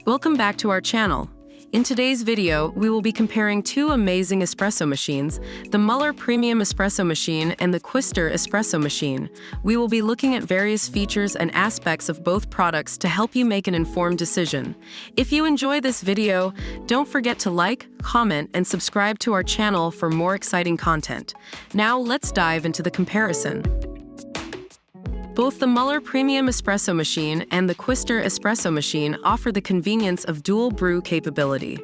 Welcome back to our channel. In today's video, we will be comparing two amazing espresso machines, the Mueller Premium Espresso Machine and the Kwister Espresso Machine. We will be looking at various features and aspects of both products to help you make an informed decision. If you enjoy this video, don't forget to like, comment, and subscribe to our channel for more exciting content. Now let's dive into the comparison. Both the Mueller Premium Espresso Machine and the Kwister Espresso Machine offer the convenience of dual brew capability.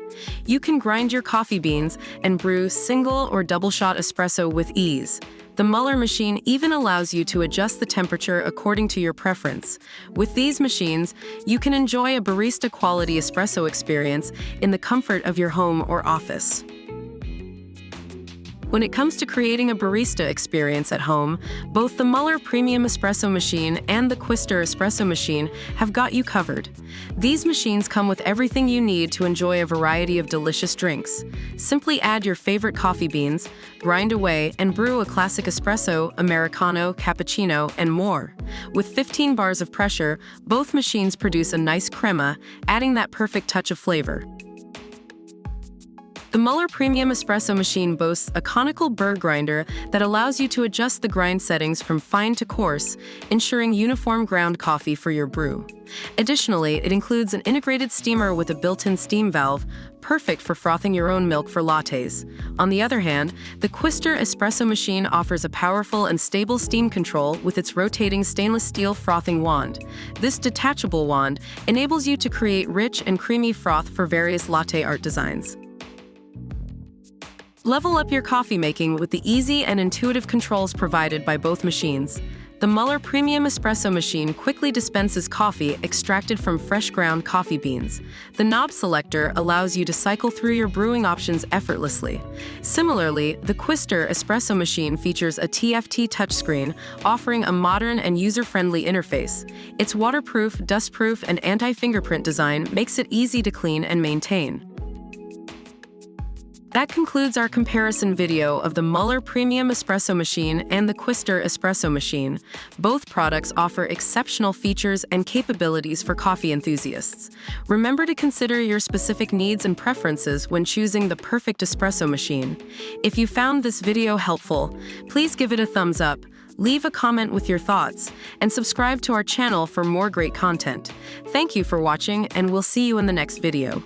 You can grind your coffee beans and brew single or double shot espresso with ease. The Mueller machine even allows you to adjust the temperature according to your preference. With these machines, you can enjoy a barista quality espresso experience in the comfort of your home or office. When it comes to creating a barista experience at home, both the Mueller Premium Espresso Machine and the Kwister Espresso Machine have got you covered. These machines come with everything you need to enjoy a variety of delicious drinks. Simply add your favorite coffee beans, grind away, and brew a classic espresso, Americano, Cappuccino, and more. With 15 bars of pressure, both machines produce a nice crema, adding that perfect touch of flavor. The Mueller Premium Espresso Machine boasts a conical burr grinder that allows you to adjust the grind settings from fine to coarse, ensuring uniform ground coffee for your brew. Additionally, it includes an integrated steamer with a built-in steam valve, perfect for frothing your own milk for lattes. On the other hand, the Kwister Espresso Machine offers a powerful and stable steam control with its rotating stainless steel frothing wand. This detachable wand enables you to create rich and creamy froth for various latte art designs. Level up your coffee making with the easy and intuitive controls provided by both machines. The Mueller Premium Espresso Machine quickly dispenses coffee extracted from fresh ground coffee beans. The knob selector allows you to cycle through your brewing options effortlessly. Similarly, the Kwister Espresso Machine features a TFT touchscreen, offering a modern and user-friendly interface. Its waterproof, dustproof, and anti-fingerprint design makes it easy to clean and maintain. That concludes our comparison video of the Mueller Premium Espresso Machine and the Kwister Espresso Machine. Both products offer exceptional features and capabilities for coffee enthusiasts. Remember to consider your specific needs and preferences when choosing the perfect espresso machine. If you found this video helpful, please give it a thumbs up, leave a comment with your thoughts, and subscribe to our channel for more great content. Thank you for watching, and we'll see you in the next video.